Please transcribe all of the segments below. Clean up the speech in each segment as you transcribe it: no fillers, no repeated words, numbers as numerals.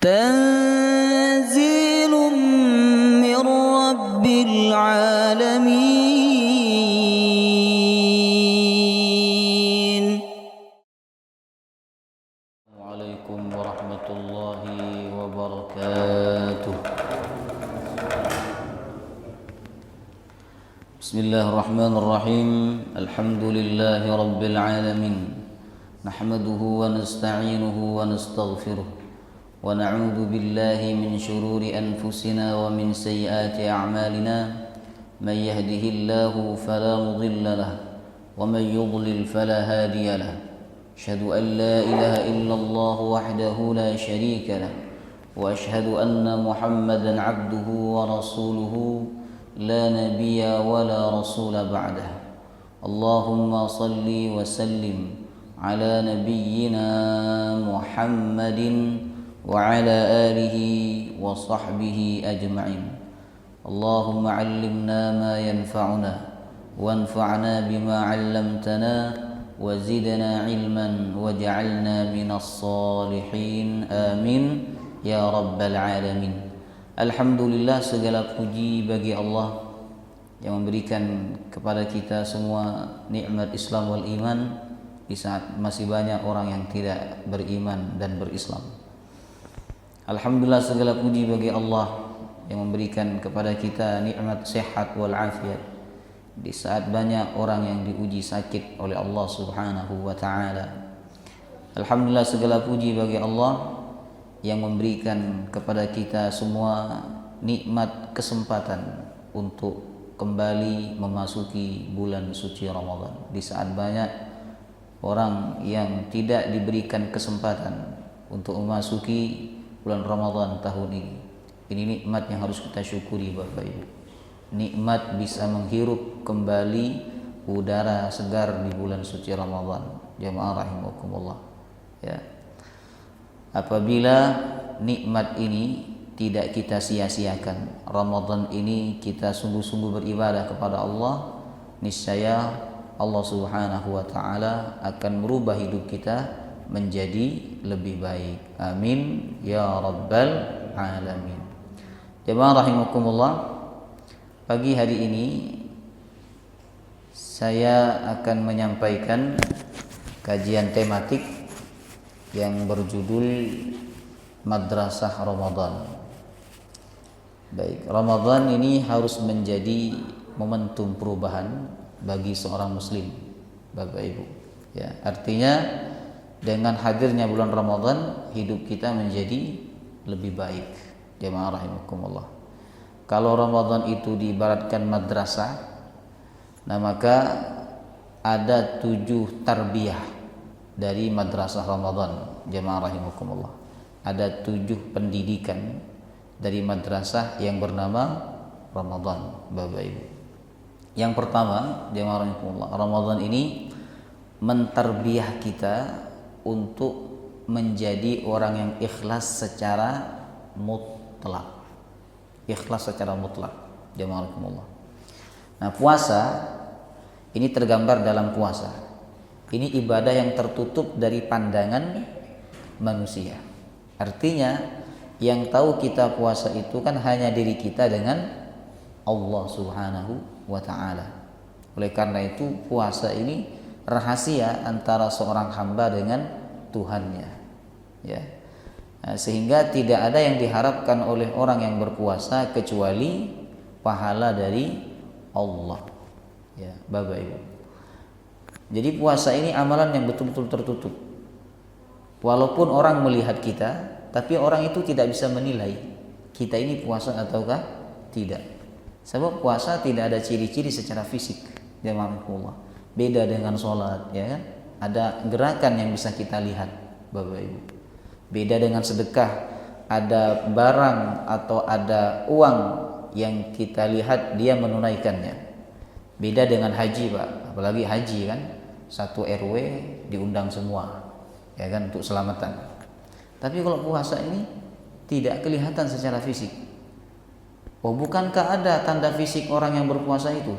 تنزيل من رب العالمين. عليكم ورحمة الله وبركاته. بسم الله الرحمن الرحيم. الحمد لله رب العالمين، نحمده ونستعينه ونستغفره ونعوذ بالله من شرور أنفسنا ومن سيئات أعمالنا. من يهده الله فلا مضل له ومن يضلل فلا هادي له. أشهد أن لا إله إلا الله وحده لا شريك له، وأشهد أن محمدا عبده ورسوله لا نبي ولا رسول بعده. اللهم صل وسلم على نبينا محمد وعلى آله وصحبه أجمعين. اللهم علمنا ما ينفعنا وانفعنا بما علمتنا وزدنا علما واجعلنا من الصالحين. آمين ya rabbal alamin. Alhamdulillah, segala puji bagi Allah yang memberikan kepada kita semua nikmat Islam wal iman di saat masih banyak orang yang tidak beriman dan berislam. Alhamdulillah, segala puji bagi Allah yang memberikan kepada kita nikmat sehat wal afiat di saat banyak orang yang diuji sakit oleh Allah Subhanahu wa taala. Alhamdulillah, segala puji bagi Allah yang memberikan kepada kita semua nikmat kesempatan untuk kembali memasuki bulan suci Ramadan di saat banyak orang yang tidak diberikan kesempatan untuk memasuki bulan Ramadan tahun ini. Ini nikmat yang harus kita syukuri Bapak Ibu. Nikmat bisa menghirup kembali udara segar di bulan suci Ramadan. Jamaah rahimakumullah. Ya. Apabila nikmat ini tidak kita sia-siakan, Ramadan ini kita sungguh-sungguh beribadah kepada Allah, niscaya Allah Subhanahu wa taala akan merubah hidup kita menjadi lebih baik. Amin ya rabbal alamin. Jemaah rahimakumullah, pagi hari ini saya akan menyampaikan kajian tematik yang berjudul Madrasah Ramadan. Baik, Ramadan ini harus menjadi momentum perubahan bagi seorang muslim, Bapak Ibu. Ya, artinya dengan hadirnya bulan Ramadan, hidup kita menjadi lebih baik. Jemaah rahimakumullah. Kalau Ramadan itu diibaratkan madrasah, nah maka ada 7 tarbiyah dari madrasah Ramadan. Jemaah rahimakumullah, ada 7 pendidikan dari madrasah yang bernama Ramadan, Bapak Ibu. Yang pertama, jemaah rahimakumullah, Ramadan ini mentarbiyah kita untuk menjadi orang yang ikhlas secara mutlak. Ikhlas secara mutlak, jemaah rahimakumullah. Nah, puasa ini tergambar dalam puasa. Ini ibadah yang tertutup dari pandangan manusia. Artinya yang tahu kita puasa itu kan hanya diri kita dengan Allah Subhanahu wa taala. Oleh karena itu puasa ini rahasia antara seorang hamba dengan Tuhannya. Ya. Nah, sehingga tidak ada yang diharapkan oleh orang yang berpuasa kecuali pahala dari Allah. Ya, Bapak Ibu. Jadi puasa ini amalan yang betul-betul tertutup. Walaupun orang melihat kita, tapi orang itu tidak bisa menilai kita ini puasa ataukah tidak. Sebab puasa tidak ada ciri-ciri secara fisik. Jemaah, beda dengan sholat, ya kan? Ada gerakan yang bisa kita lihat, Bapak Ibu. Beda dengan sedekah, ada barang atau ada uang yang kita lihat dia menunaikannya. Beda dengan haji, Pak. Apalagi haji kan, satu RW diundang semua, ya kan, untuk selamatan. Tapi kalau puasa ini tidak kelihatan secara fisik. Oh, bukankah ada tanda fisik orang yang berpuasa itu?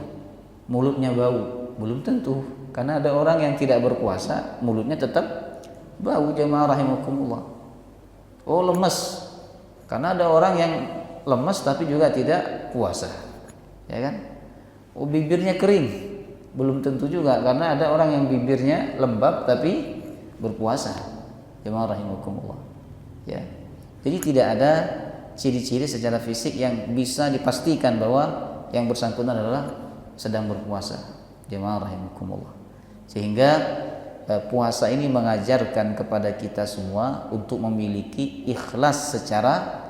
Mulutnya bau? Belum tentu, karena ada orang yang tidak berpuasa mulutnya tetap bau. Jemaah rahimakumullah. Oh, lemes, Karena ada orang yang lemas tapi juga tidak puasa, ya kan? Oh, bibirnya kering, belum tentu juga, karena ada orang yang bibirnya lembab tapi berpuasa. Jemaah rahimakumullah. Ya. Jadi tidak ada ciri-ciri secara fisik yang bisa dipastikan bahwa yang bersangkutan adalah sedang berpuasa. Jemaah rahimakumullah. Sehingga puasa ini mengajarkan kepada kita semua untuk memiliki ikhlas secara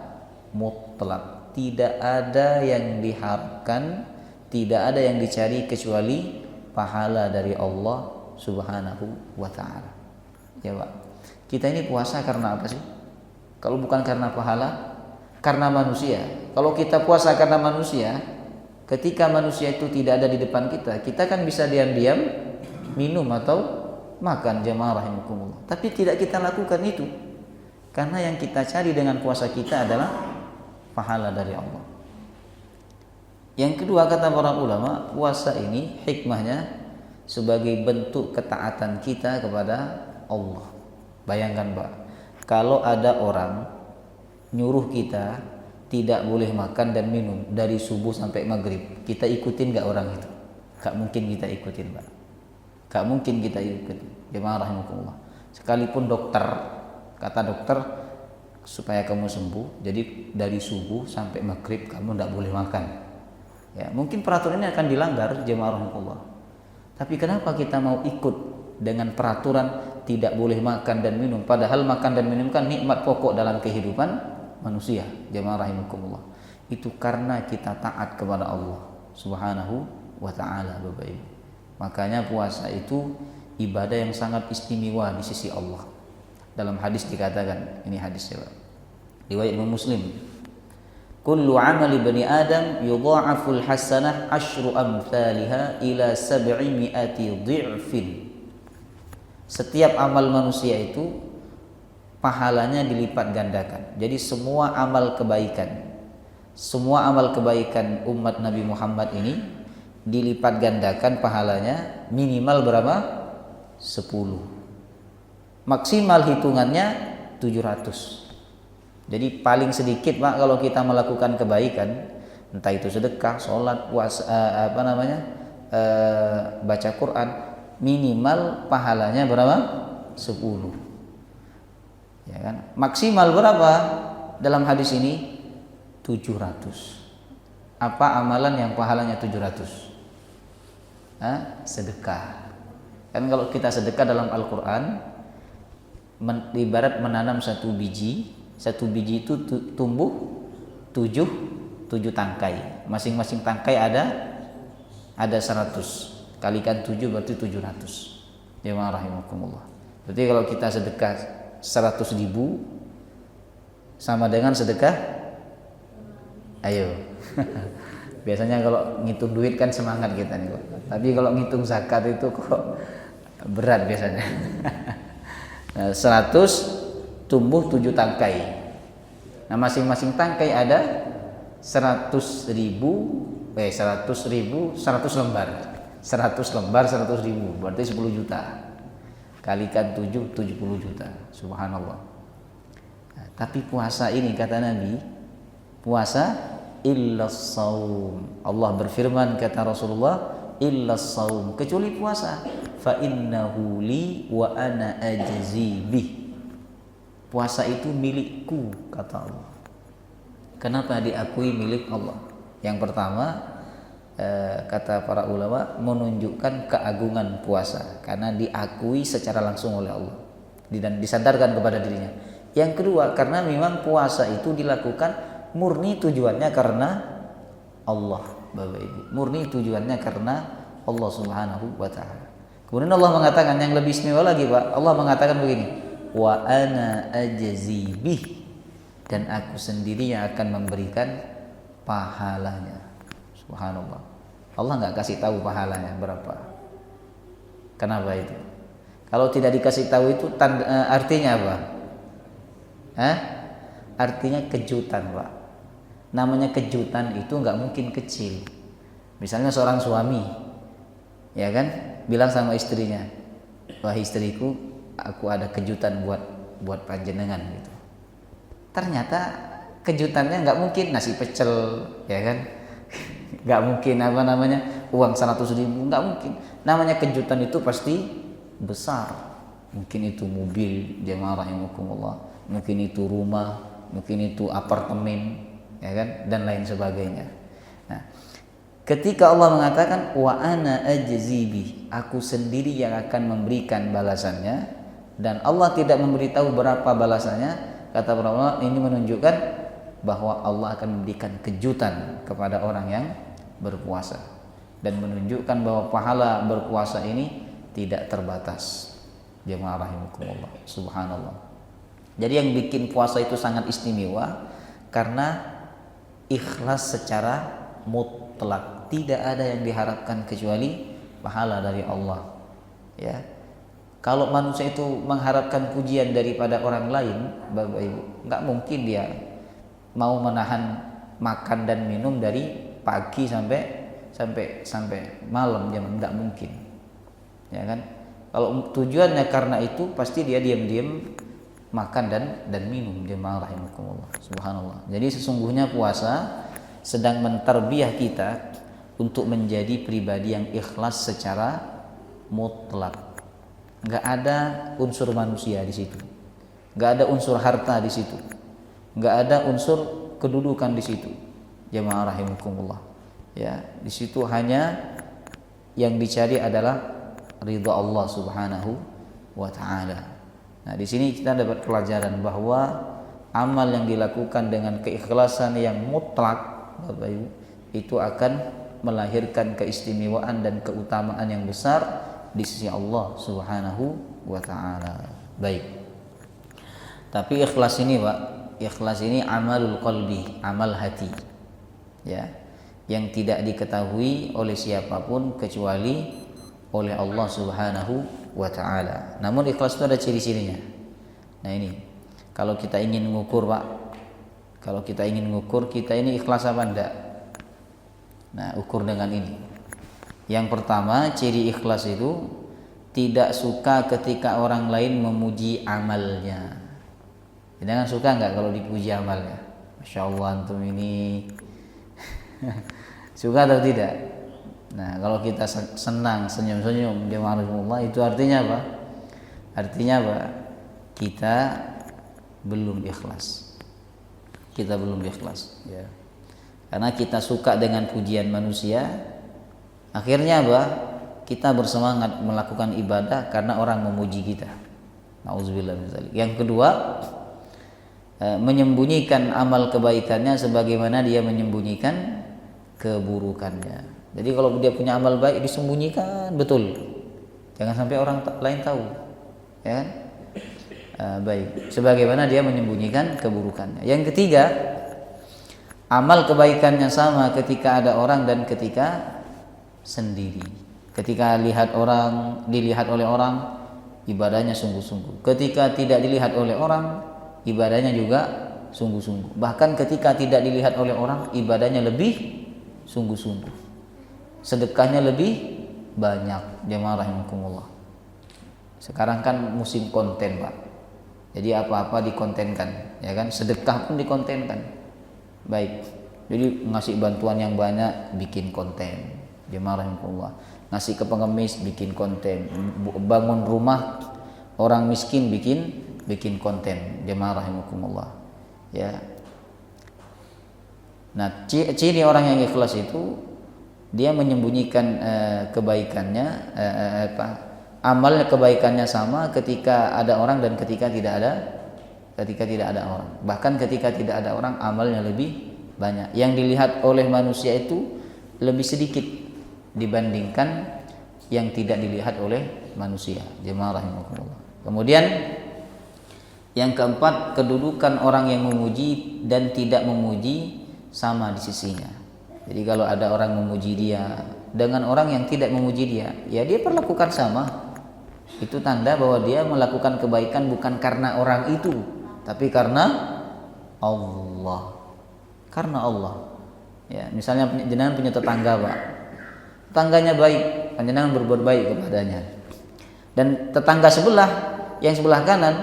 mutlak. Tidak ada yang diharapkan, tidak ada yang dicari kecuali pahala dari Allah Subhanahu wa taala. Ya, Pak. Kita ini puasa karena apa sih? Kalau bukan karena pahala, karena manusia. Kalau kita puasa karena manusia, ketika manusia itu tidak ada di depan kita, kita kan bisa diam-diam minum atau makan, jemaah rahimakumullah. Tapi tidak kita lakukan itu. Karena yang kita cari dengan puasa kita adalah pahala dari Allah. Yang kedua, kata para ulama, puasa ini hikmahnya sebagai bentuk ketaatan kita kepada Allah. Bayangkan, Pak, kalau ada orang nyuruh kita tidak boleh makan dan minum dari subuh sampai maghrib, kita ikutin gak orang itu? Gak mungkin kita ikutin, Pak. Gak mungkin kita ikutin. Jemaah rahimakumullah. Sekalipun dokter, kata dokter supaya kamu sembuh, jadi dari subuh sampai maghrib kamu tidak boleh makan. Ya, mungkin peraturan ini akan dilanggar, jemaah rahimakumullah. Tapi kenapa kita mau ikut dengan peraturan tidak boleh makan dan minum, padahal makan dan minum kan nikmat pokok dalam kehidupan manusia, jemaah rahimakumullah. Itu karena kita taat kepada Allah Subhanahu wa taala, Bapak Ibu. Makanya puasa itu ibadah yang sangat istimewa di sisi Allah. Dalam hadis dikatakan, ini hadisnya, Pak, riwayat Imam Muslim, kullu amali bani Adam yudha'aful hasanah asyru amthaliha ila 700 dhi'fin. Setiap amal manusia itu pahalanya dilipat gandakan. Jadi semua amal kebaikan umat Nabi Muhammad ini dilipat gandakan pahalanya minimal berapa? 10. Maksimal hitungannya 700. Jadi paling sedikit, Pak, kalau kita melakukan kebaikan, entah itu sedekah, sholat, puasa, baca Quran, minimal pahalanya berapa? 10. Ya kan? Maksimal berapa? Dalam hadis ini 700. Apa amalan yang pahalanya 700? Sedekah. Kan kalau kita sedekah dalam Al-Qur'an, ibarat menanam satu biji itu tumbuh 7 tangkai. Masing-masing tangkai ada 100. Kalikan 7 berarti 700. Jemaah rahimakumullah. Berarti kalau kita sedekah 100.000 sama dengan sedekah, ayo. Biasanya kalau ngitung duit kan semangat kita nih, Pak. Tapi kalau ngitung zakat itu kok berat biasanya. 100 tumbuh 7 tangkai. Nah, masing-masing tangkai ada 100.000 100 lembar. 100 lembar 100.000 berarti 10 juta. Kalikan 7, 70 juta. Subhanallah. Nah, tapi puasa ini kata Nabi, puasa illas saum. Allah berfirman, kata Rasulullah, illas saum, kecuali puasa. Fa innahu li wa ana ajzi bih. Puasa itu milikku, kata Allah. Kenapa diakui milik Allah? Yang pertama, kata para ulama, menunjukkan keagungan puasa karena diakui secara langsung oleh Allah dan disadarkan kepada dirinya. Yang kedua, karena memang puasa itu dilakukan murni tujuannya karena Allah, Bapak Ibu. Murni tujuannya karena Allah Subhanahu wa taala. Kemudian Allah mengatakan yang lebih istimewa lagi, Pak. Allah mengatakan begini, wa ana ajzi bih, dan aku sendiri yang akan memberikan pahalanya. Subhanallah. Allah nggak kasih tahu pahalanya berapa. Kenapa itu? Kalau tidak dikasih tahu itu artinya apa? Artinya kejutan, Pak. Namanya kejutan itu nggak mungkin kecil. Misalnya seorang suami, ya kan, bilang sama istrinya, wahai istriku, aku ada kejutan buat panjenengan gitu. Ternyata kejutannya nggak mungkin nasi pecel, ya kan? Nggak mungkin uang 100.000, nggak mungkin. Namanya kejutan itu pasti besar. Mungkin itu mobil, jemaah rahimakumullah, mungkin itu rumah, mungkin itu apartemen, ya kan, dan lain sebagainya. Nah, ketika Allah mengatakan wa ana ajzibi, aku sendiri yang akan memberikan balasannya, dan Allah tidak memberitahu berapa balasannya, kata para ulama, ini menunjukkan bahwa Allah akan memberikan kejutan kepada orang yang berpuasa, dan menunjukkan bahwa pahala berpuasa ini tidak terbatas. Jemaah rahimakumullah, subhanallah. Jadi yang bikin puasa itu sangat istimewa karena ikhlas secara mutlak, tidak ada yang diharapkan kecuali pahala dari Allah. Ya, kalau manusia itu mengharapkan pujian daripada orang lain, Bapak Ibu, nggak mungkin dia mau menahan makan dan minum dari pagi sampai malam, nggak mungkin, ya kan? Kalau tujuannya karena itu, pasti dia diam-diam makan dan minum, jemaah rahimakumullah, subhanallah. Jadi sesungguhnya puasa sedang menterbiah kita untuk menjadi pribadi yang ikhlas secara mutlak. Nggak ada unsur manusia di situ, nggak ada unsur harta di situ, nggak ada unsur kedudukan di situ, jemaah rahimakumullah. Ya, di situ hanya yang dicari adalah ridha Allah Subhanahu wa taala. Nah, di sini kita dapat pelajaran bahwa amal yang dilakukan dengan keikhlasan yang mutlak, Bapak Ibu, itu akan melahirkan keistimewaan dan keutamaan yang besar di sisi Allah Subhanahu wa taala. Baik. Tapi ikhlas ini, Pak, ikhlas ini amalul qalbi, amal hati. Ya, yang tidak diketahui oleh siapapun kecuali oleh Allah Subhanahu wa taala. Namun ikhlas itu ada ciri-cirinya. Nah, ini kalau kita ingin mengukur, Pak, kalau kita ingin mengukur kita ini ikhlas apa enggak, nah, ukur dengan ini. Yang pertama, ciri ikhlas itu tidak suka ketika orang lain memuji amalnya. Jangan suka enggak kalau dipuji amalnya? Masya Allah antum ini suka atau tidak? Nah, kalau kita senang, senyum-senyum, jemaah rahimakumullah, itu artinya apa? Artinya apa? Kita belum ikhlas. Kita belum ikhlas, ya. Karena kita suka dengan pujian manusia, akhirnya apa? Kita bersemangat melakukan ibadah karena orang memuji kita. Nauzubillah min dzalik. Yang kedua, menyembunyikan amal kebaikannya sebagaimana dia menyembunyikan keburukannya. Jadi kalau dia punya amal baik disembunyikan betul, jangan sampai orang lain tahu, ya kan? Baik, sebagaimana dia menyembunyikan keburukannya. Yang ketiga, amal kebaikannya sama ketika ada orang dan ketika sendiri. Ketika dilihat oleh orang, ibadahnya sungguh-sungguh. Ketika tidak dilihat oleh orang, ibadahnya juga sungguh-sungguh. Bahkan ketika tidak dilihat oleh orang, ibadahnya lebih sungguh-sungguh. Sedekahnya lebih banyak, jemaah rahimakumullah. Sekarang kan musim konten, Pak. Jadi apa-apa dikontenkan, ya kan? Sedekah pun dikontenkan. Baik. Jadi ngasih bantuan yang banyak, bikin konten, jemaah rahimakumullah. Ngasih ke pengemis, bikin konten. Bangun rumah orang miskin, bikin konten, jemaah rahimakumullah. Ya. Nah, ciri orang yang ikhlas itu dia menyembunyikan kebaikannya, amal kebaikannya sama ketika ada orang dan ketika tidak ada orang. Bahkan ketika tidak ada orang, amalnya lebih banyak. Yang dilihat oleh manusia itu lebih sedikit dibandingkan yang tidak dilihat oleh manusia. Jemaah rahimakumullah. Kemudian yang keempat, kedudukan orang yang memuji dan tidak memuji sama di sisinya. Jadi kalau ada orang memuji dia dengan orang yang tidak memuji dia, ya dia perlakukan sama. Itu tanda bahwa dia melakukan kebaikan bukan karena orang itu, tapi karena Allah. Karena Allah. Ya, misalnya jenengan punya tetangga, Pak. Tetangganya baik, jenengan berbuat baik kepadanya. Dan tetangga sebelah, yang sebelah kanan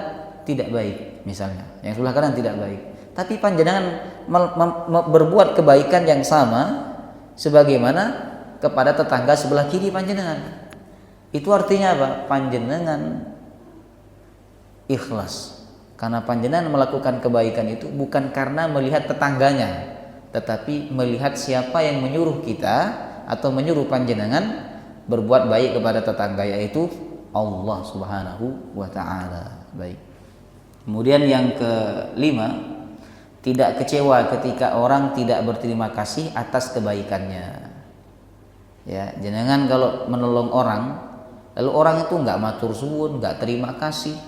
tidak baik, misalnya. Yang sebelah kanan tidak baik. tapi panjenengan berbuat kebaikan yang sama sebagaimana kepada tetangga sebelah kiri panjenengan. Itu artinya apa? Panjenengan ikhlas. Karena panjenengan melakukan kebaikan itu bukan karena melihat tetangganya, tetapi melihat siapa yang menyuruh kita atau menyuruh panjenengan berbuat baik kepada tetangga, yaitu Allah Subhanahu wa taala. Baik. Kemudian yang kelima, tidak kecewa ketika orang tidak berterima kasih atas kebaikannya. Ya, jangan kalau menolong orang, lalu orang itu nggak matur suwun, nggak terima kasih,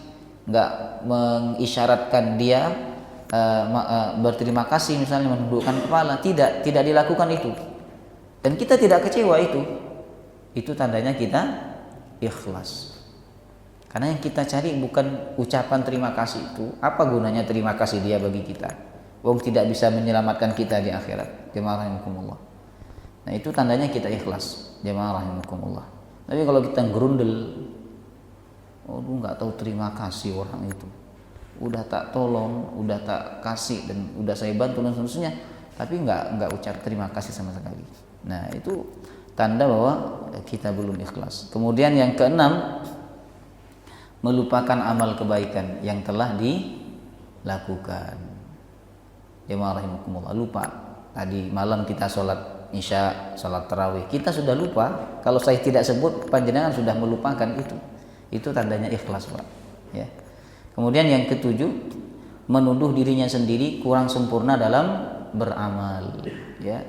nggak mengisyaratkan dia berterima kasih, misalnya menundukkan kepala, tidak dilakukan itu, dan kita tidak kecewa, itu tandanya kita ikhlas. Karena yang kita cari bukan ucapan terima kasih. Itu apa gunanya terima kasih dia bagi kita, wong tidak bisa menyelamatkan kita di akhirat. Jemaah rahimakumullah. Nah, itu tandanya kita ikhlas, jemaah rahimakumullah. Tapi kalau kita gerundel, nggak tahu terima kasih orang itu, udah tak tolong, udah tak kasih, dan udah saya bantu dan seterusnya, tapi nggak ucap terima kasih sama sekali. Nah, itu tanda bahwa kita belum ikhlas. Kemudian yang keenam, melupakan amal kebaikan yang telah dilakukan. Jemaah rahimakumullah, lupa. Tadi malam kita sholat Isya, salat tarawih, kita sudah lupa. Kalau saya tidak sebut, panjenengan sudah melupakan itu. Itu tandanya ikhlas, Pak. Ya. Kemudian yang ketujuh, menuduh dirinya sendiri kurang sempurna dalam beramal. Ya.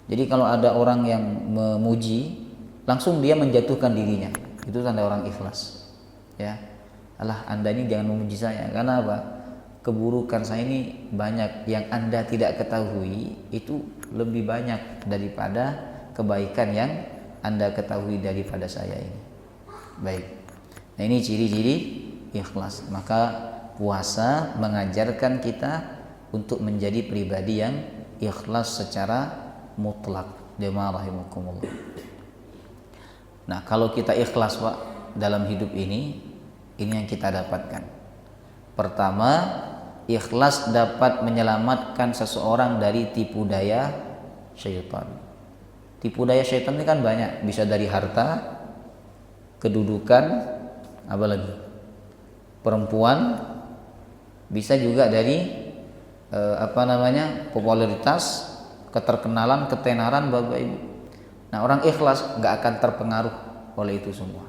Jadi kalau ada orang yang memuji, langsung dia menjatuhkan dirinya. Itu tanda orang ikhlas. Ya. Alah, Anda ini jangan memuji saya. Karena apa? Keburukan saya ini banyak, yang Anda tidak ketahui itu lebih banyak daripada kebaikan yang Anda ketahui daripada saya ini. Baik. Nah, ini ciri-ciri ikhlas. Maka puasa mengajarkan kita untuk menjadi pribadi yang ikhlas secara mutlak. Jemaah rahimakumullah. Nah, kalau kita ikhlas, Pak, dalam hidup ini yang kita dapatkan. Pertama, ikhlas dapat menyelamatkan seseorang dari tipu daya syaitan. Tipu daya syaitan ini kan banyak, bisa dari harta, kedudukan, apalagi perempuan, bisa juga dari popularitas, keterkenalan, ketenaran, Bapak Ibu. Nah, orang ikhlas nggak akan terpengaruh oleh itu semua.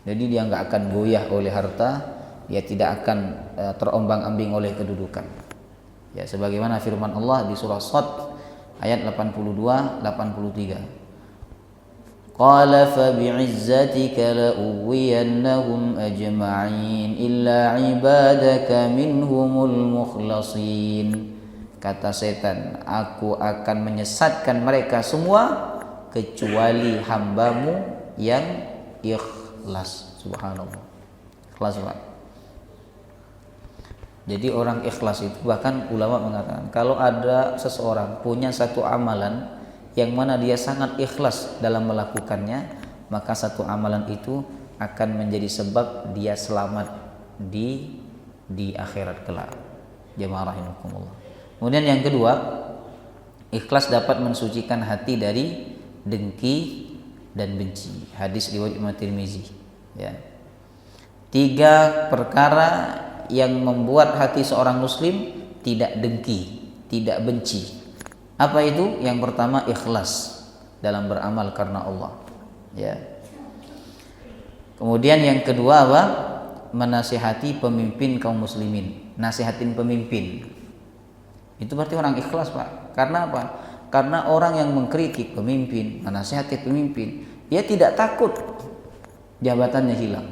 Jadi dia nggak akan goyah oleh harta, dia tidak akan terombang-ambing oleh kedudukan. Ya, sebagaimana firman Allah di surah Shad ayat 82-83. Qala fa bi'izzatika la uwiyannahum ajma'in illa 'ibadaka minhumul mukhlasin. Kata setan, aku akan menyesatkan mereka semua kecuali hambamu yang ikhlas. Subhanallah. Ikhlas, Pak. Jadi orang ikhlas itu, bahkan ulama mengatakan, kalau ada seseorang punya satu amalan yang mana dia sangat ikhlas dalam melakukannya, maka satu amalan itu akan menjadi sebab dia selamat di akhirat kelak. Jemaah rahimakumullah. Kemudian yang kedua, ikhlas dapat mensucikan hati dari dengki dan benci. Hadis riwayat Imam Tirmizi. Ya. 3 perkara yang membuat hati seorang muslim tidak dengki, tidak benci. Apa itu? Yang pertama, ikhlas dalam beramal karena Allah. Ya. Kemudian yang kedua apa? Menasihati pemimpin kaum muslimin. Nasihatin pemimpin. Itu berarti orang ikhlas, Pak. Karena apa? Karena orang yang mengkritik pemimpin, menasihati pemimpin, dia tidak takut jabatannya hilang.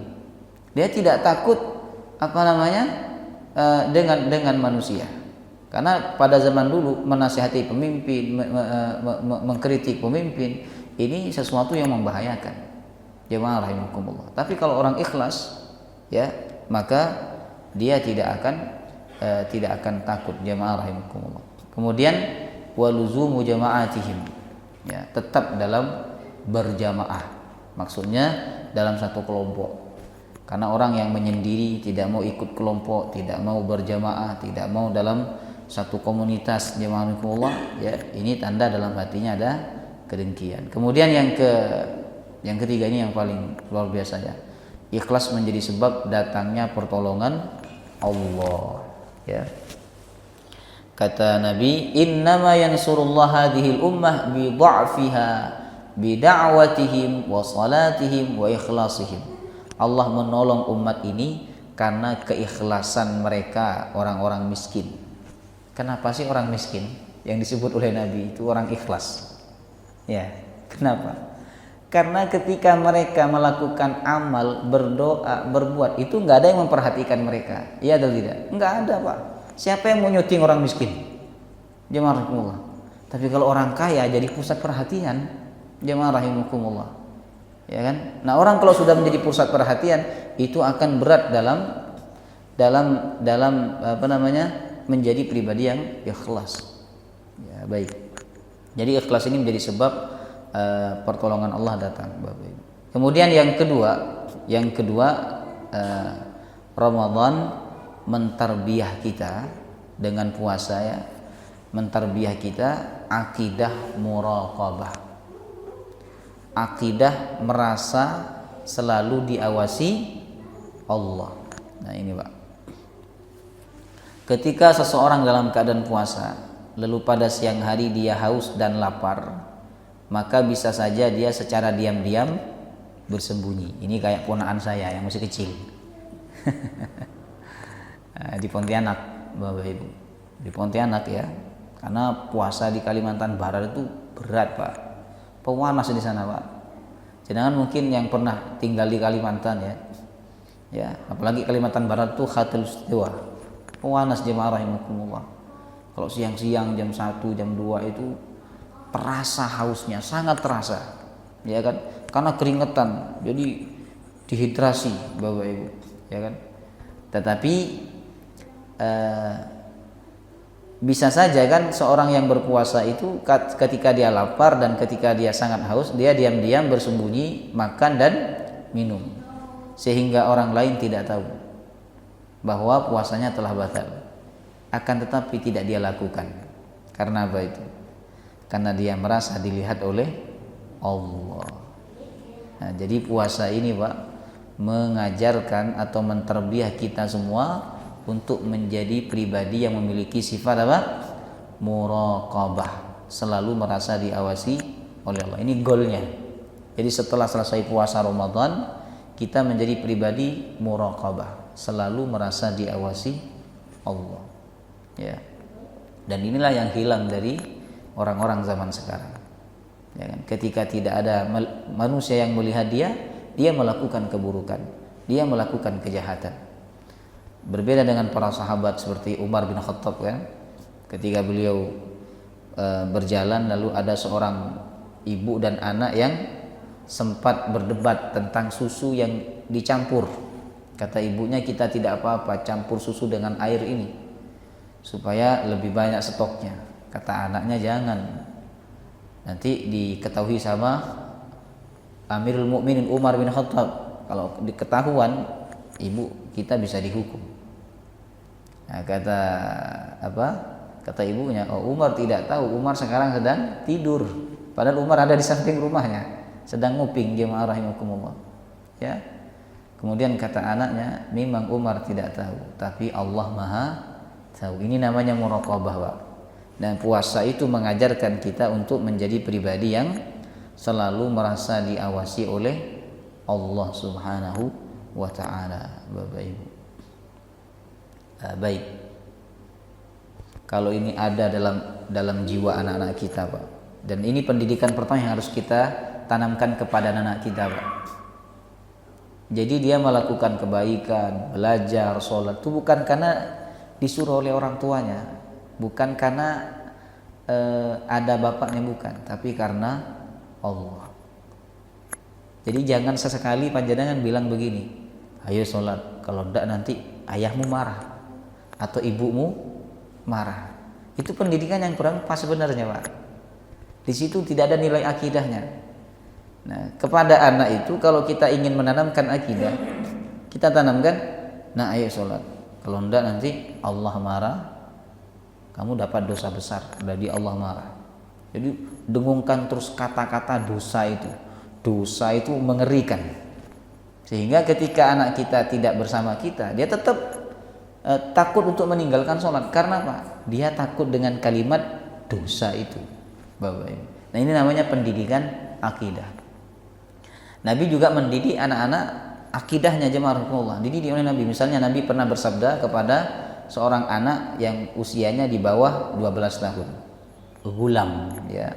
Dia tidak takut dengan manusia. Karena pada zaman dulu menasihati pemimpin, mengkritik pemimpin, ini sesuatu yang membahayakan. Jemaah rahimakumullah. Tapi kalau orang ikhlas, ya, maka dia tidak akan takut. Jemaah rahimakumullah. Kemudian waluzumu jama'atihim, ya, tetap dalam berjamaah. Maksudnya dalam satu kelompok. Karena orang yang menyendiri, tidak mau ikut kelompok, tidak mau berjamaah, tidak mau dalam satu komunitas jemaah ya, ini tanda dalam hatinya ada kedengkian. Kemudian yang ketiga ini yang paling luar biasa ya. Ikhlas menjadi sebab datangnya pertolongan Allah ya. Kata Nabi, innama yansurullah hadhil ummah bi dha'fiha bi da'watihim wa salatihim wa ikhlasihim. Allah menolong umat ini karena keikhlasan mereka, orang-orang miskin. Kenapa sih orang miskin yang disebut oleh Nabi itu orang ikhlas? Ya, kenapa? Karena ketika mereka melakukan amal, berdoa, berbuat, itu nggak ada yang memperhatikan mereka. Iya atau tidak? Nggak ada, Pak. Siapa yang mau nyuting orang miskin? Jemaah rahimakumullah. Tapi kalau orang kaya jadi pusat perhatian, jemaah rahimakumullah. Ya kan? Nah, orang kalau sudah menjadi pusat perhatian, itu akan berat dalam menjadi pribadi yang ikhlas. Ya, baik. Jadi ikhlas ini menjadi sebab pertolongan Allah datang, Bapak Ibu. Kemudian yang kedua Ramadan mentarbiyah kita dengan puasa ya, mentarbiyah kita akidah muraqabah, akidah merasa selalu diawasi Allah. Nah ini Pak, ketika seseorang dalam keadaan puasa lalu pada siang hari dia haus dan lapar, maka bisa saja dia secara diam-diam bersembunyi. Ini kayak ponakan saya yang masih kecil di Pontianak, Bapak Ibu, di Pontianak ya, karena puasa di Kalimantan Barat itu berat Pak, pewanas di sana Pak. Jangan mungkin yang pernah tinggal di Kalimantan ya, apalagi Kalimantan Barat itu khatul istiwa, pewanas jemaah rahimakumullah. Kalau siang-siang jam 1, jam 2 itu terasa hausnya, sangat terasa, ya kan? Karena keringetan, jadi dehidrasi, Bapak Ibu, ya kan? Tetapi bisa saja kan seorang yang berpuasa itu ketika dia lapar dan ketika dia sangat haus, dia diam-diam bersembunyi makan dan minum, sehingga orang lain tidak tahu bahwa puasanya telah batal. Akan tetapi tidak dia lakukan. Karena apa itu? Karena dia merasa dilihat oleh Allah. Nah, jadi puasa ini Pak mengajarkan atau menterbiah kita semua untuk menjadi pribadi yang memiliki sifat apa? Muraqabah, selalu merasa diawasi oleh Allah. Ini goalnya. Jadi setelah selesai puasa Ramadan, kita menjadi pribadi muraqabah, selalu merasa diawasi Allah. Ya. Dan inilah yang hilang dari orang-orang zaman sekarang, ya kan? Ketika tidak ada manusia yang melihat dia melakukan keburukan, dia melakukan kejahatan. Berbeda dengan para sahabat seperti Umar bin Khattab kan, ketika beliau berjalan lalu ada seorang ibu dan anak yang sempat berdebat tentang susu yang dicampur. Kata ibunya, kita tidak apa-apa campur susu dengan air ini supaya lebih banyak stoknya. Kata anaknya, jangan, nanti diketahui sama Amirul Mukminin Umar bin Khattab. Kalau diketahuan, ibu kita bisa dihukum. Nah, kata ibunya, oh Umar tidak tahu, Umar sekarang sedang tidur, padahal Umar ada di samping rumahnya sedang nguping, jemaah rahimakumullah ya. Kemudian kata anaknya, memang Umar tidak tahu, tapi Allah Maha tahu. Ini namanya muraqabah Pak. Dan puasa itu mengajarkan kita untuk menjadi pribadi yang selalu merasa diawasi oleh Allah Subhanahu wa ta'ala, Bapak Ibu. Baik. Kalau ini ada dalam jiwa anak-anak kita, Pak. Dan ini pendidikan pertama yang harus kita tanamkan kepada anak kita, Pak. Jadi dia melakukan kebaikan, belajar, sholat itu bukan karena disuruh oleh orang tuanya, bukan karena ada bapaknya, bukan, tapi karena Allah. Jadi jangan sesekali panjenengan bilang begini, ayo sholat, kalau enggak nanti ayahmu marah atau ibumu marah. Itu pendidikan yang kurang pas sebenarnya, Pak. Di situ tidak ada nilai akidahnya. Nah, kepada anak itu kalau kita ingin menanamkan akidah, kita tanamkan, nah ayo sholat, kalau enggak nanti Allah marah kamu dapat dosa besar, dari Allah marah. Jadi dengungkan terus kata-kata dosa itu. Dosa itu mengerikan. Sehingga ketika anak kita tidak bersama kita, dia tetap takut untuk meninggalkan sholat. Karena apa? Dia takut dengan kalimat dosa itu. Bapak Ibu. Nah, ini namanya pendidikan akidah. Nabi juga mendidik anak-anak akidahnya, jemaah rahimakumullah. Dididik oleh Nabi. Misalnya Nabi pernah bersabda kepada seorang anak yang usianya di bawah 12 tahun. Gulam, ya.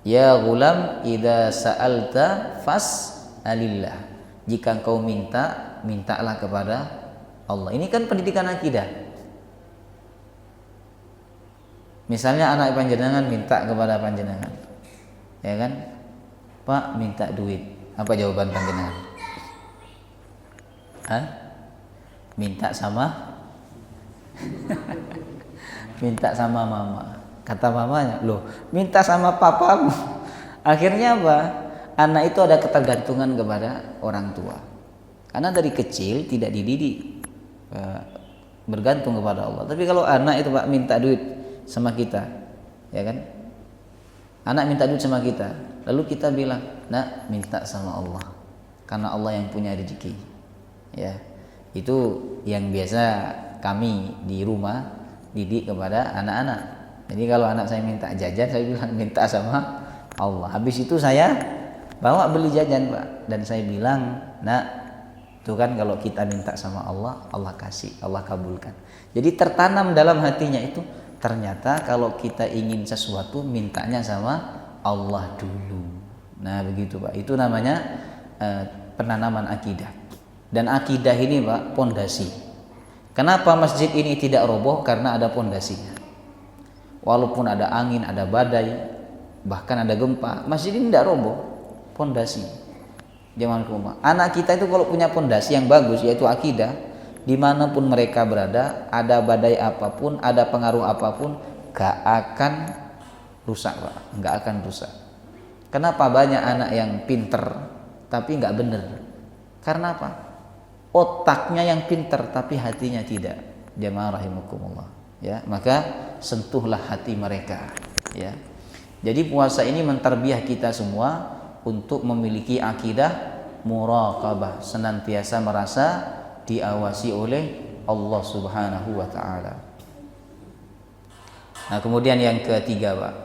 Ya gulam, idza sa'alta fas'alillah. Jika engkau minta, mintalah kepada Allah. Ini kan pendidikan akidah. Misalnya anak panjenengan minta kepada panjenengan, ya kan? Pak, minta duit. Apa jawaban panjenengan? Hah? Minta sama minta sama mama. Kata mamanya, loh, minta sama papamu. Akhirnya apa? Anak itu ada ketergantungan kepada orang tua. Karena dari kecil tidak dididik bergantung kepada Allah. Tapi kalau anak itu Pak minta duit sama kita, ya kan? Anak minta duit sama kita, lalu kita bilang, "Nak, minta sama Allah." Karena Allah yang punya rezeki. Ya. Itu yang biasa kami di rumah didik kepada anak-anak. Jadi kalau anak saya minta jajan, saya bilang minta sama Allah. Habis itu saya bawa beli jajan, Pak, dan saya bilang, "Nak, itu kan kalau kita minta sama Allah, Allah kasih, Allah kabulkan." Jadi tertanam dalam hatinya itu, ternyata kalau kita ingin sesuatu mintanya sama Allah dulu. Nah, begitu, Pak. Itu namanya penanaman akidah. Dan akidah ini, Pak, pondasi. Kenapa masjid ini tidak roboh? Karena ada pondasinya. Walaupun ada angin, ada badai, bahkan ada gempa, masjid ini tidak roboh. Pondasi. Jangan lupa. Anak kita itu kalau punya pondasi yang bagus, yaitu akidah, dimanapun mereka berada, ada badai apapun, ada pengaruh apapun, gak akan rusak, Pak. Gak akan rusak. Kenapa banyak anak yang pinter tapi gak bener? Karena apa? Otaknya yang pinter tapi hatinya tidak. Jamaah rahimakumullah. Ya, maka sentuhlah hati mereka. Ya. Jadi puasa ini mentarbiah kita semua untuk memiliki akidah muraqabah, senantiasa merasa diawasi oleh Allah Subhanahu wa taala. Nah, kemudian yang ketiga, Pak.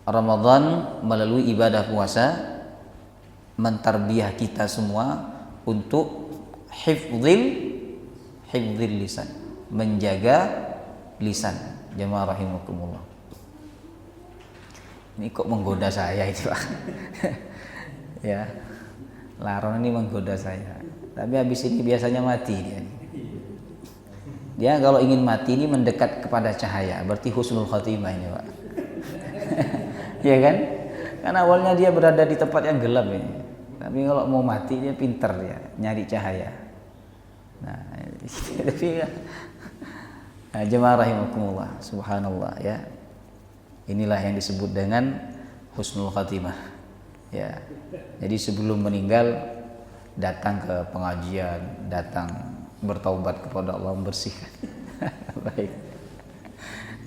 Ramadan melalui ibadah puasa mentarbiah kita semua untuk hifdzil lisan, menjaga lisan. Jamaah rahimakumullah. Ini kok menggoda saya itu, Pak. Ya. Laron ini menggoda saya. Tapi habis ini biasanya mati dia. Dia kalau ingin mati ini mendekat kepada cahaya, berarti husnul khatimah ini, Pak. Ya kan? Karena awalnya dia berada di tempat yang gelap ini. Tapi kalau mau mati dia pinter ya, nyari cahaya. Nah, tapi jemaah rahimakumullah, subhanallah ya. Inilah yang disebut dengan husnul khatimah. Ya. Jadi sebelum meninggal datang ke pengajian, datang bertaubat kepada Allah, membersihkan. Baik.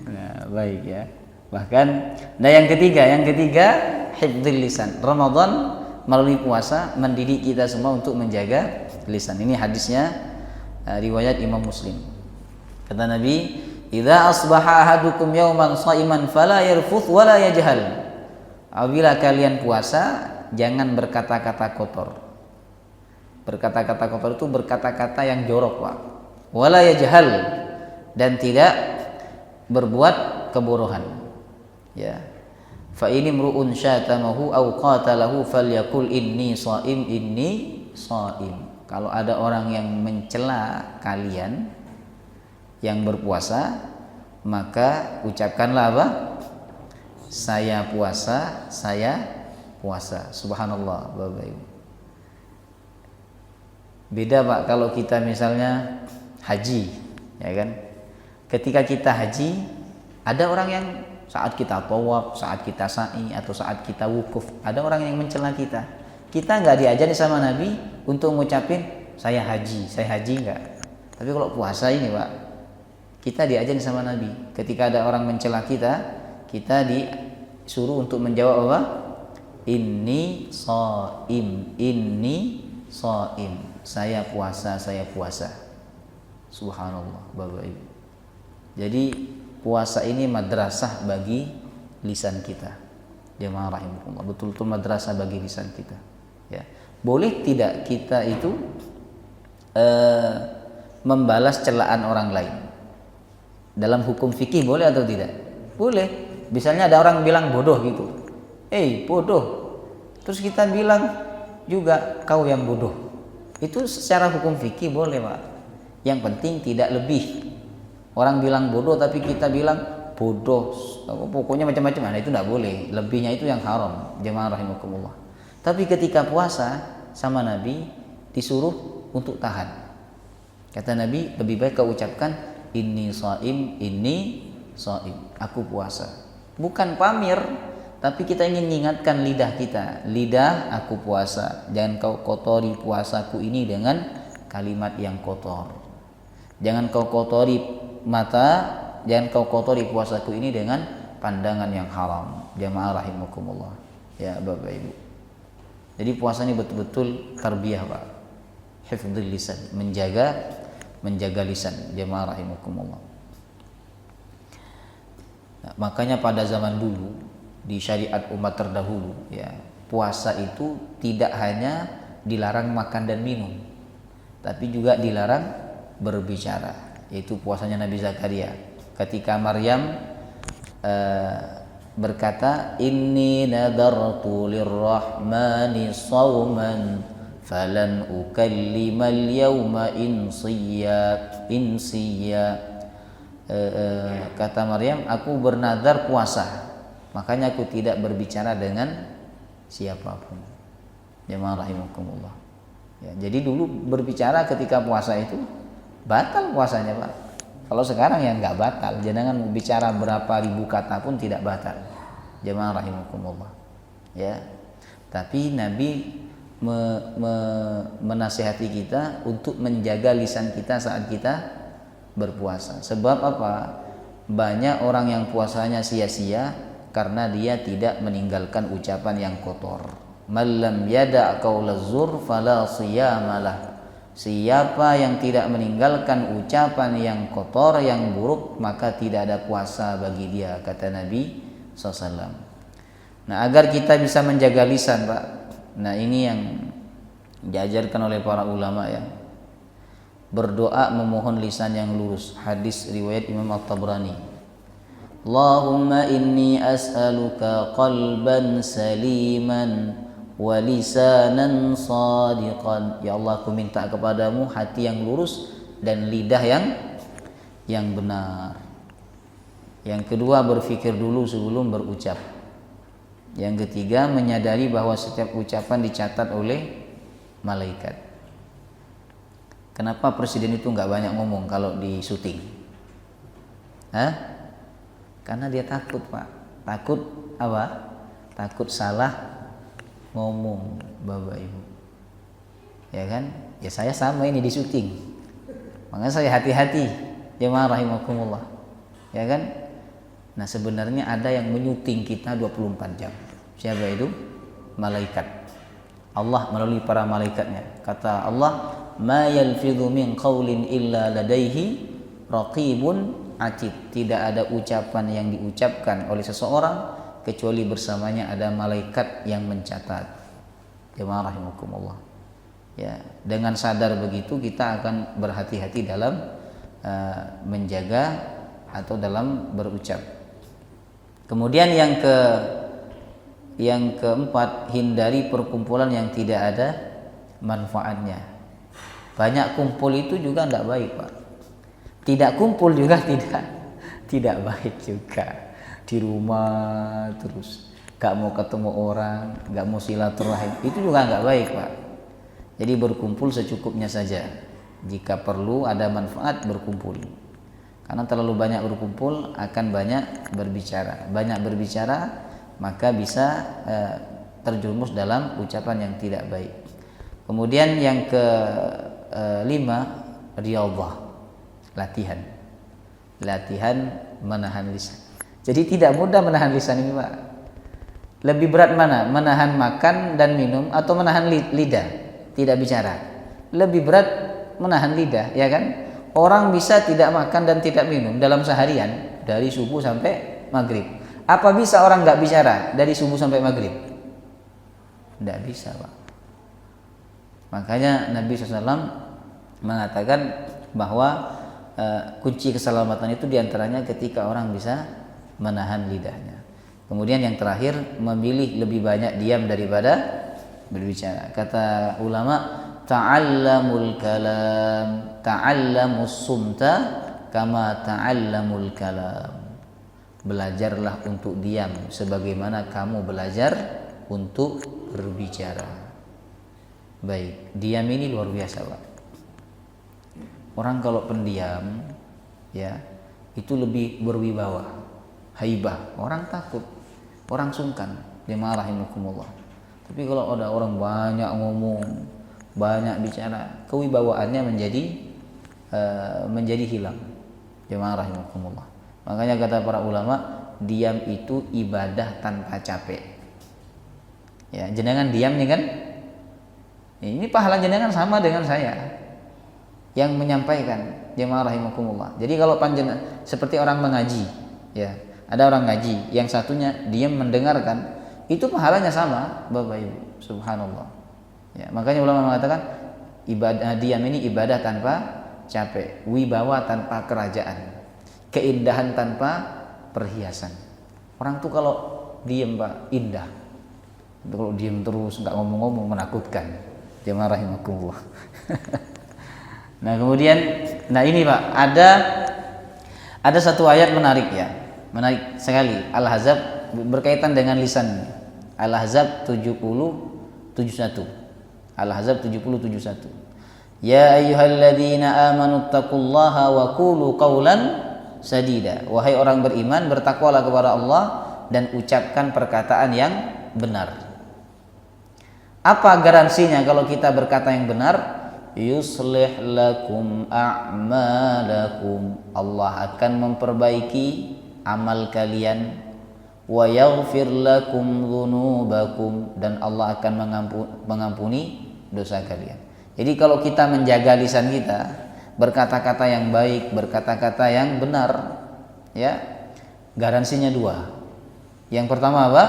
Nah, baik ya. Bahkan yang ketiga hifdzil lisan. Ramadan melalui puasa mendidik kita semua untuk menjaga lisan. Ini hadisnya riwayat Imam Muslim. Kata Nabi, "Idza asbaha ahadukum yawman sha'iman fala yarfuth wala yajhal." Apabila kalian puasa, jangan berkata-kata kotor. Berkata-kata kotor itu berkata-kata yang jorok, Pak. Wala yajhal, dan tidak berbuat kebodohan. Ya. Fa in imru'un syatamahu aw qatalahu falyakul inni shaim. Kalau ada orang yang mencela kalian yang berpuasa, maka ucapkanlah apa? Saya puasa. Subhanallah, Bapak Ibu. Beda, Pak, kalau kita misalnya haji, ya kan? Ketika kita haji, ada orang yang saat kita tawaf, saat kita sa'i, atau saat kita wukuf, ada orang yang mencela kita. Kita nggak diajari sama Nabi untuk ngucapin saya haji enggak. Tapi kalau puasa ini, Pak, Kita diajarin sama Nabi. Ketika ada orang mencela kita disuruh untuk menjawab apa? Inni shaim, inni shaim. Saya puasa, saya puasa. Subhanallah, Bapak Ibu. Jadi puasa ini madrasah bagi lisan kita. Jemaah rahimakumullah, betul-betul madrasah bagi lisan kita. Ya. Boleh tidak kita itu membalas celaan orang lain? Dalam hukum fikih boleh atau tidak? Boleh. Misalnya ada orang bilang bodoh gitu. Bodoh. Terus kita bilang juga kau yang bodoh. Itu secara hukum fikih boleh, Pak. Yang penting tidak lebih. Orang bilang bodoh tapi kita bilang bodoh, pokoknya macam-macam. Nah, itu tidak boleh. Lebihnya itu yang haram. Jemaah rahimakumullah. Tapi ketika puasa sama Nabi disuruh untuk tahan. Kata Nabi, lebih baik kau ucapkan inni shaim, aku puasa. Bukan pamir, tapi kita ingin mengingatkan lidah kita. Lidah, aku puasa. Jangan kau kotori puasaku ini dengan kalimat yang kotor. Jangan kau kotori mata, jangan kau kotori puasaku ini dengan pandangan yang haram. Jamaah rahimakumullah. Ya Bapak Ibu. Jadi puasa ini betul-betul tarbiyah, Pak. Hifdzul lisan, menjaga lisan. Jamaah rahimakumullah. Nah, makanya pada zaman dulu di syariat umat terdahulu, ya, puasa itu tidak hanya dilarang makan dan minum, tapi juga dilarang berbicara. Yaitu puasanya Nabi Zakaria ketika Maryam berkata, inni nadartu lirrahmani shawman falan ukallimal yawma insiya. Kata Maryam, aku bernadar puasa, makanya aku tidak berbicara dengan siapapun. Jemaah rahimakumullah. Ya, jadi dulu berbicara ketika puasa itu batal puasanya, Pak. Kalau sekarang ya nggak batal. Jangan bicara berapa ribu kata pun tidak batal. Jemaah rahimakumullah. Ya. Tapi Nabi menasihati kita untuk menjaga lisan kita saat kita berpuasa. Sebab apa? Banyak orang yang puasanya sia-sia karena dia tidak meninggalkan ucapan yang kotor. Man lam yada' qaulaz zur fala siyamalah. Siapa yang tidak meninggalkan ucapan yang kotor, yang buruk, maka tidak ada puasa bagi dia, kata Nabi SAW. Nah, agar kita bisa menjaga lisan, Pak. Nah, ini yang diajarkan oleh para ulama, ya. Berdoa memohon lisan yang lurus. Hadis riwayat Imam At-Tabrani. Allahumma inni as'aluka qalban saliman wa lisanan shadiqan. Ya Allah, aku minta kepadamu hati yang lurus dan lidah yang benar. Yang kedua, berfikir dulu sebelum berucap. Yang ketiga, menyadari bahwa setiap ucapan dicatat oleh malaikat. Kenapa presiden itu nggak banyak ngomong kalau di syuting? Karena dia takut, Pak. Takut apa? Takut salah ngomong, Bapak Ibu. Ya kan? Ya saya sama ini di syuting. Makanya saya hati-hati. Jemaah rahimakumullah. Ya kan? Nah, sebenarnya ada yang menyuting kita 24 jam. Siapa itu? Malaikat. Allah melalui para malaikatnya. Kata Allah, "Ma yalfidhu min qaulin illa ladaihi raqibun atid." Tidak ada ucapan yang diucapkan oleh seseorang kecuali bersamanya ada malaikat yang mencatat. Jemaah rahimakumullah. Ya, dengan sadar begitu kita akan berhati-hati dalam menjaga atau dalam berucap. Kemudian yang keempat, hindari perkumpulan yang tidak ada manfaatnya. Banyak kumpul itu juga tidak baik, Pak. Tidak kumpul juga tidak baik juga. Di rumah terus gak mau ketemu orang, gak mau silaturahim, itu juga gak baik, Pak. Jadi berkumpul secukupnya saja. Jika perlu ada manfaat, berkumpul. Karena terlalu banyak berkumpul akan banyak berbicara. Banyak berbicara maka bisa terjerumus dalam ucapan yang tidak baik. Kemudian yang kelima, riyadhah, latihan. latihan menahan lisan. Jadi tidak mudah menahan lisan ini, Pak. Lebih berat mana? Menahan makan dan minum atau menahan lidah tidak bicara? Lebih berat menahan lidah, ya kan? Orang bisa tidak makan dan tidak minum dalam seharian dari subuh sampai maghrib. Apa bisa orang nggak bicara dari subuh sampai maghrib? Tidak bisa, Pak. Makanya Nabi SAW mengatakan bahwa kunci keselamatan itu diantaranya ketika orang bisa menahan lidahnya. Kemudian yang terakhir, memilih lebih banyak diam daripada berbicara. Kata ulama, ta'allamul kalam, ta'allamus sumta kama ta'allamul kalam. Belajarlah untuk diam sebagaimana kamu belajar untuk berbicara. Baik, diam ini luar biasa, Pak. Orang kalau pendiam, ya, itu lebih berwibawa, haibah. Orang takut, orang sungkan, rahimakumullah. Tapi kalau ada orang banyak ngomong, banyak bicara, kewibawaannya menjadi hilang. Rahimakumullah. Makanya kata para ulama, diam itu ibadah tanpa capek. Ya, jenengan diam nih kan? Ini pahala jenengan sama dengan saya yang menyampaikan, rahimakumullah. Jadi kalau panjenengan seperti orang mengaji, ya, ada orang ngaji, yang satunya diam mendengarkan, itu pahalanya sama, Bapak Ibu. Subhanallah. Ya, makanya ulama mengatakan ibadah diam ini ibadah tanpa capek, wibawa tanpa kerajaan, keindahan tanpa perhiasan. Orang tuh kalau diam, Pak, indah. Kalau diam terus nggak ngomong-ngomong menakutkan. Rahimakumullah. Nah kemudian, ini Pak, ada satu ayat menarik, ya, menarik sekali. Al-Ahzab berkaitan dengan lisan. Al-Ahzab 70:71. Al-Ahzab 70:71. Ya ayyuhalladzina amanu taqullaha wa qulu qawlan sadida. Wahai orang beriman, bertakwalah kepada Allah dan ucapkan perkataan yang benar. Apa garansinya kalau kita berkata yang benar? Yuslih lakum a'malakum. Allah akan memperbaiki amal kalian. Wa yaghfir lakum dzunubakum. Dan Allah akan mengampuni dosa kalian. Jadi kalau kita menjaga lisan kita, berkata-kata yang baik, berkata-kata yang benar, ya, garansinya dua. Yang pertama apa?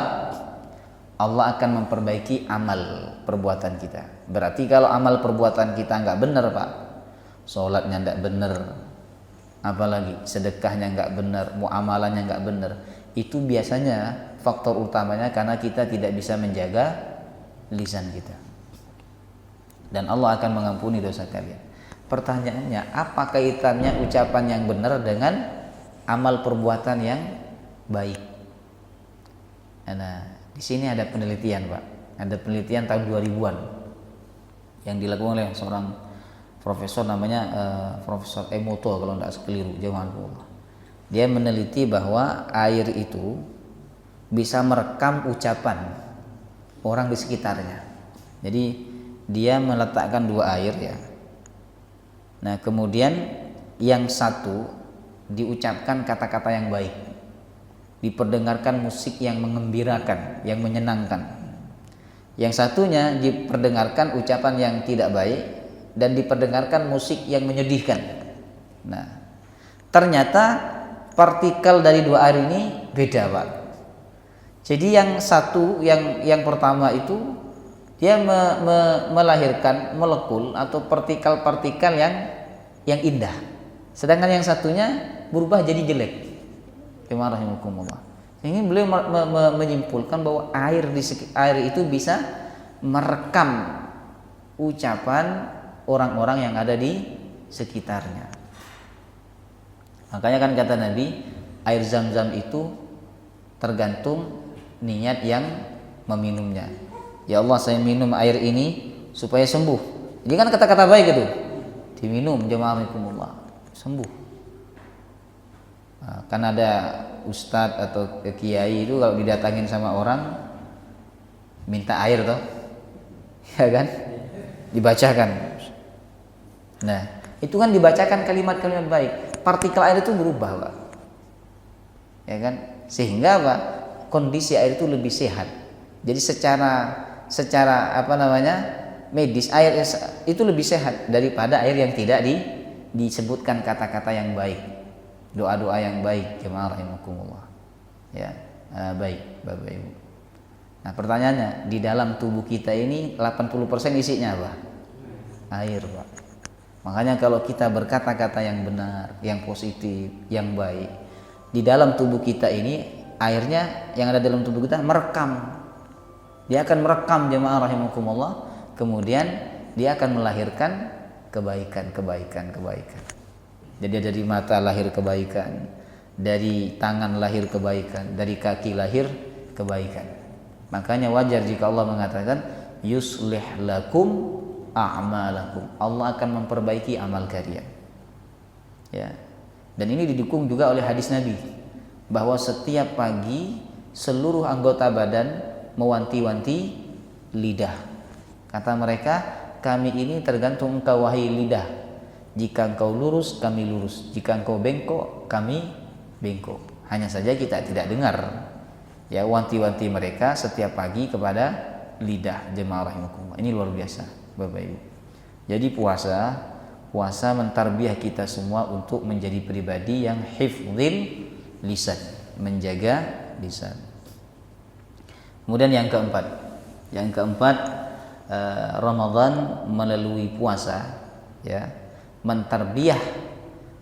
Allah akan memperbaiki amal perbuatan kita. Berarti kalau amal perbuatan kita nggak benar, Pak, sholatnya nggak benar, apalagi sedekahnya nggak benar, muamalannya nggak benar, itu biasanya faktor utamanya karena kita tidak bisa menjaga lisan kita. Dan Allah akan mengampuni dosa kalian. Pertanyaannya, apa kaitannya ucapan yang benar dengan amal perbuatan yang baik? Nah, di sini ada penelitian, Pak. Ada penelitian tahun 2000-an yang dilakukan oleh seorang profesor namanya Profesor Emoto kalau tidak keliru, jazakallahu. Dia meneliti bahwa air itu bisa merekam ucapan orang di sekitarnya. Jadi dia meletakkan dua air, ya. Nah, kemudian yang satu diucapkan kata-kata yang baik, diperdengarkan musik yang mengembirakan, yang menyenangkan. Yang satunya diperdengarkan ucapan yang tidak baik dan diperdengarkan musik yang menyedihkan. Nah, ternyata partikel dari dua air ini beda, Pak. Jadi yang satu, yang pertama itu dia melahirkan molekul atau partikel-partikel yang indah. Sedangkan yang satunya berubah jadi jelek. Rahimakumullah. Ini beliau menyimpulkan bahwa air itu bisa merekam ucapan orang-orang yang ada di sekitarnya. Makanya kan kata Nabi, air Zam-Zam itu tergantung niat yang meminumnya. Ya Allah, saya minum air ini supaya sembuh. Ini kan kata-kata baik itu. Diminum, jamaahumullah, sembuh. Nah, kan ada ustadz atau kiai itu kalau didatangin sama orang minta air toh, ya kan, dibacakan. Nah, itu kan dibacakan kalimat-kalimat baik. partikel air itu berubah, Pak. Ya kan? Sehingga apa? Kondisi air itu lebih sehat. Jadi secara apa namanya? Medis, air itu lebih sehat daripada air yang tidak disebutkan kata-kata yang baik, doa-doa yang baik. Jemaah rahimakumullah. Ya, baik Bapak Ibu. Nah, pertanyaannya, di dalam tubuh kita ini 80% isinya apa? Air, Pak. Makanya kalau kita berkata-kata yang benar, yang positif, yang baik, di dalam tubuh kita ini airnya yang ada dalam tubuh kita merekam. Dia akan merekam, jemaah rahimakumullah. Kemudian dia akan melahirkan kebaikan. Jadi dari mata lahir kebaikan, dari tangan lahir kebaikan, dari kaki lahir kebaikan. Makanya wajar jika Allah mengatakan yuslih lakum a'malakum. Allah akan memperbaiki amal kalian. Ya. Dan ini didukung juga oleh hadis Nabi bahwa setiap pagi seluruh anggota badan mewanti-wanti lidah. Kata mereka, kami ini tergantung engkau wahai lidah. Jika engkau lurus, kami lurus. Jika engkau bengkok, kami bengkok. Hanya saja kita tidak dengar. Ya, wanti-wanti mereka setiap pagi kepada lidah, jemaah rahimakumullah. Ini luar biasa, Bapak Ibu. Jadi puasa mentarbiah kita semua untuk menjadi pribadi yang hifdzil lisan, menjaga lisan. Kemudian yang keempat, Ramadan melalui puasa, ya, mentarbiah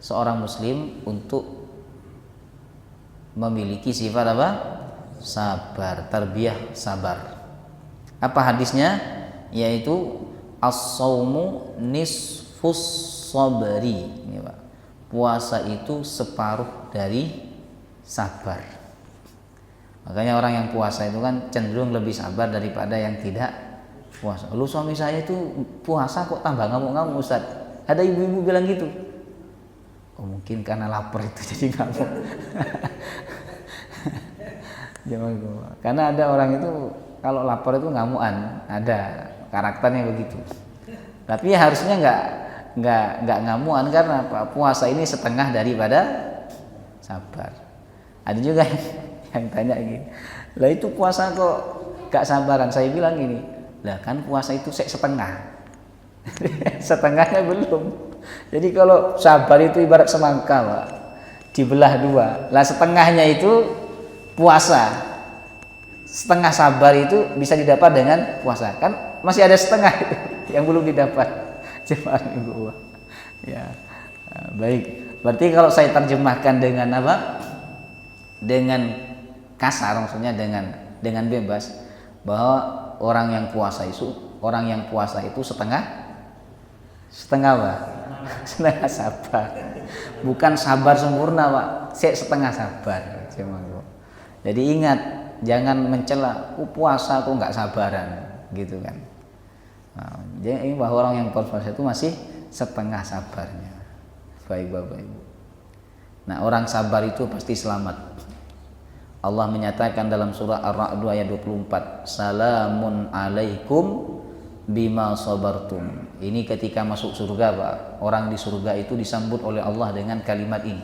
seorang muslim untuk memiliki sifat apa? Sabar, tarbiyah sabar. Apa hadisnya? Yaitu as-saumu nisfus sabri. Ini, Pak. Puasa itu separuh dari sabar. Makanya orang yang puasa itu kan cenderung lebih sabar daripada yang tidak puasa. Lu suami saya itu puasa kok tambah ngamuk-ngamuk, Ustaz. Ada ibu-ibu bilang gitu. Oh, mungkin karena lapar itu jadi ngamuk. Karena ada orang itu kalau lapar itu ngamuan, ada karakternya begitu. Tapi harusnya nggak ngamuan, karena apa? Puasa ini setengah daripada sabar. Ada juga yang tanya gini, lah itu puasa kok gak sabaran? Saya bilang gini, lah kan puasa itu setengah. Setengahnya belum. Jadi kalau sabar itu ibarat semangka, Pak, dibelah dua. Lah setengahnya itu puasa, setengah sabar itu bisa didapat dengan puasa. Kan masih ada setengah yang belum didapat. Jemaah Ibu. Ya, baik. Berarti kalau saya terjemahkan dengan apa? Dengan kasar, maksudnya dengan bebas, bahwa orang yang puasa itu setengah apa? Setengah sabar. Bukan sabar sempurna, Pak. Setengah sabar. Jadi ingat, jangan mencela puasa kok nggak sabaran, gitu kan. Nah, jadi bahwa orang yang puasa itu masih setengah sabarnya. Baik Bapak Ibu. Nah, orang sabar itu pasti selamat. Allah menyatakan dalam surah Ar-Ra'd ayat 24, salamun alaikum bima sabartum. Ini ketika masuk surga, Pak. Orang di surga itu disambut oleh Allah dengan kalimat ini,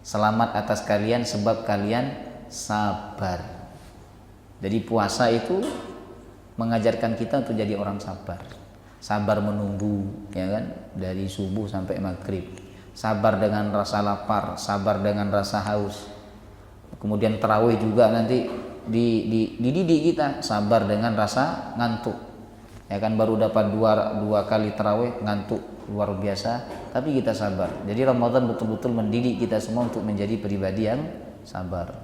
selamat atas kalian sebab kalian sabar. Jadi puasa itu mengajarkan kita untuk jadi orang sabar. Sabar menunggu, ya kan, dari subuh sampai maghrib. Sabar dengan rasa lapar, sabar dengan rasa haus. Kemudian tarawih juga nanti dididik kita sabar dengan rasa ngantuk. Ya kan, baru dapat dua kali tarawih ngantuk luar biasa, tapi kita sabar. Jadi Ramadan betul-betul mendidik kita semua untuk menjadi pribadi yang sabar.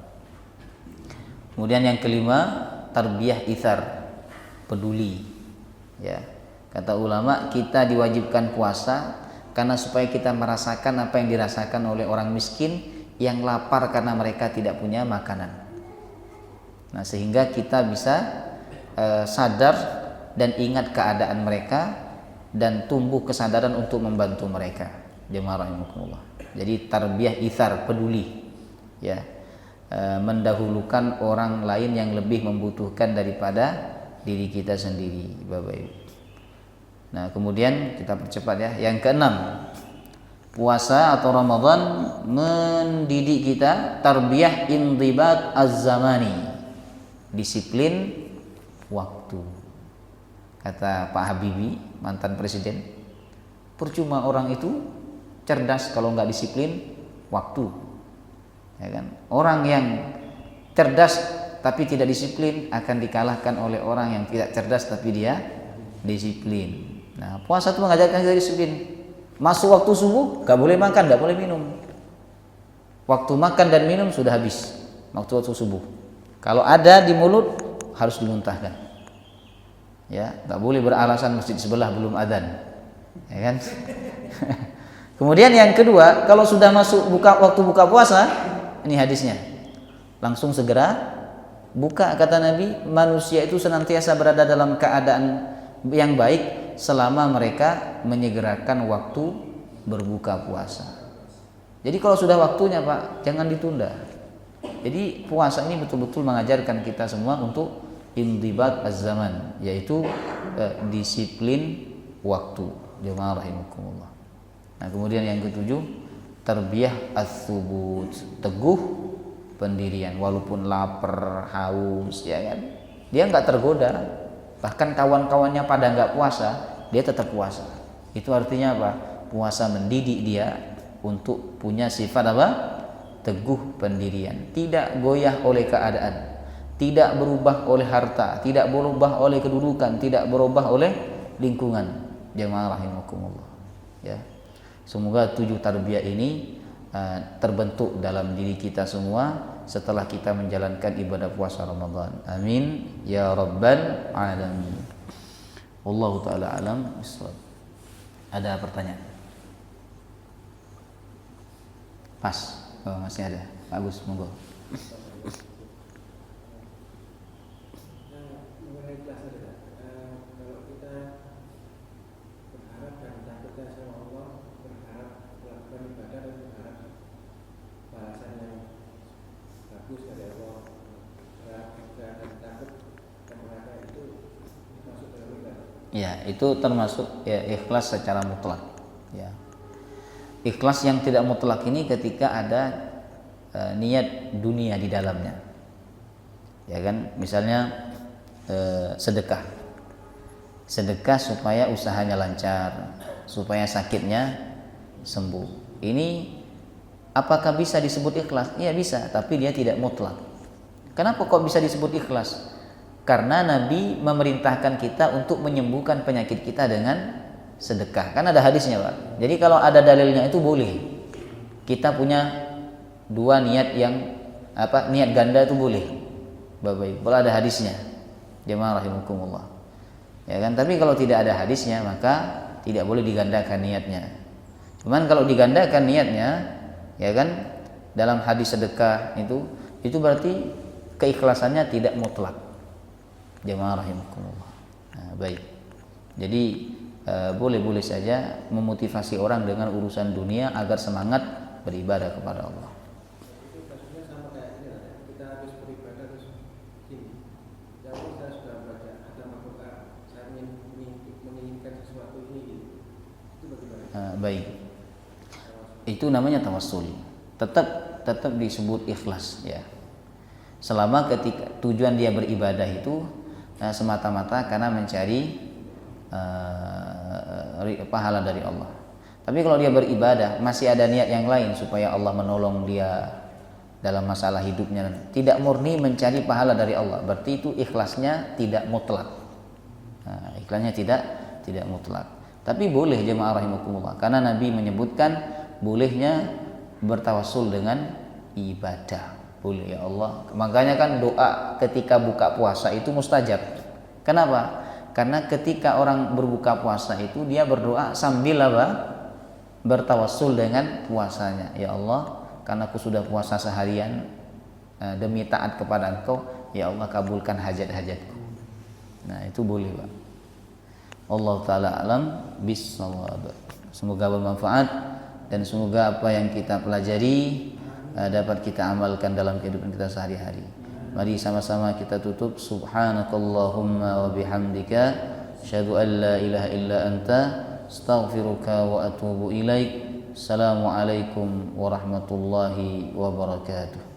Kemudian yang kelima, tarbiyah itsar, peduli. Ya, kata ulama, kita diwajibkan puasa karena supaya kita merasakan apa yang dirasakan oleh orang miskin yang lapar karena mereka tidak punya makanan. Nah, sehingga kita bisa sadar dan ingat keadaan mereka dan tumbuh kesadaran untuk membantu mereka. Jemaah rahimakumullah. Jadi tarbiyah itsar, peduli. Ya. Mendahulukan orang lain yang lebih membutuhkan daripada diri kita sendiri, Bapak Ibu. Nah, kemudian kita percepat ya. Yang keenam, Puasa atau Ramadan mendidik kita tarbiyah indibat az-zamani, disiplin waktu. Kata Pak Habibie, mantan presiden, percuma orang itu cerdas kalau nggak disiplin waktu. Ya kan? Orang yang cerdas tapi tidak disiplin akan dikalahkan oleh orang yang tidak cerdas tapi dia disiplin. Nah, puasa itu mengajarkan kita disiplin. Masuk waktu subuh, gak boleh makan, gak boleh minum. Waktu makan dan minum sudah habis. Waktu subuh. Kalau ada di mulut harus dimuntahkan. Ya, gak boleh beralasan masjid sebelah belum adzan. Ya kan? Kemudian yang kedua, kalau sudah masuk waktu buka puasa, ini hadisnya. Langsung segera buka, kata Nabi, manusia itu senantiasa berada dalam keadaan yang baik selama mereka menyegerakan waktu berbuka puasa. Jadi kalau sudah waktunya Pak, jangan ditunda. Jadi puasa ini betul-betul mengajarkan kita semua untuk indibat az-zaman, yaitu disiplin waktu. Jemaah rahimakumullah. Nah, kemudian yang ketujuh, tarbiyah as-subut, teguh pendirian walaupun lapar, haus, ya kan? Dia nggak tergoda. Bahkan kawan-kawannya pada nggak puasa, dia tetap puasa. Itu artinya apa? Puasa mendidik dia untuk punya sifat apa? Teguh pendirian, tidak goyah oleh keadaan, tidak berubah oleh harta, tidak berubah oleh kedudukan, tidak berubah oleh lingkungan. Jemaah rahimakumullah. Ya. Semoga 7 tarbiyah ini terbentuk dalam diri kita semua setelah kita menjalankan ibadah puasa Ramadan. Amin ya rabbal alamin. Wallahu taala alam. Ada pertanyaan? Pas. Oh, masih ada. Bagus, monggo. Ya, itu termasuk ya ikhlas secara mutlak. Ya. Ikhlas yang tidak mutlak ini ketika ada niat dunia di dalamnya. Ya kan, misalnya sedekah. Sedekah supaya usahanya lancar, supaya sakitnya sembuh. Ini apakah bisa disebut ikhlas? Iya bisa, tapi dia tidak mutlak. Kenapa kok bisa disebut ikhlas? Karena Nabi memerintahkan kita untuk menyembuhkan penyakit kita dengan sedekah. Kan ada hadisnya, Pak. Jadi kalau ada dalilnya itu boleh. Kita punya 2 niat yang niat ganda itu boleh. Baik, kalau ada hadisnya. Jemaah rahimakumullah. Ya kan? Tapi kalau tidak ada hadisnya maka tidak boleh digandakan niatnya. Cuman kalau digandakan niatnya, ya kan? Dalam hadis sedekah itu berarti keikhlasannya tidak mutlak. Jemaah rahimakumullah. Nah, baik. Jadi boleh-boleh saja memotivasi orang dengan urusan dunia agar semangat beribadah kepada Allah. Itu kasusnya sama kayak ini lah. Kita habis beribadah terus gini. Ya Allah, saya sudah baca ada Al-Quran. Saya menginginkan sesuatu ini gitu. Itu bagaimana? Baik. Itu namanya tawassul. Tetap disebut ikhlas ya. Selama ketika tujuan dia beribadah itu semata-mata karena mencari pahala dari Allah. Tapi kalau dia beribadah masih ada niat yang lain supaya Allah menolong dia dalam masalah hidupnya, tidak murni mencari pahala dari Allah, berarti itu ikhlasnya tidak mutlak. Ikhlasnya tidak mutlak. Tapi boleh jemaah rahimakumullah, karena Nabi menyebutkan bolehnya bertawassul dengan ibadah. Boleh ya Allah. Makanya kan doa ketika buka puasa itu mustajab. Kenapa? Karena ketika orang berbuka puasa itu dia berdoa sambil bertawassul dengan puasanya. Ya Allah, karena aku sudah puasa seharian demi taat kepada Engkau, ya Allah kabulkan hajat-hajatku. Nah, itu boleh, Pak. Allah taala alam bissawab. Semoga bermanfaat dan semoga apa yang kita pelajari dapat kita amalkan dalam kehidupan kita sehari-hari. Mari sama-sama kita tutup. Subhanakallahumma wa bihamdika asyhadu an la ilaha illa anta astaghfiruka wa atubu ilaik. Assalamualaikum warahmatullahi wabarakatuh.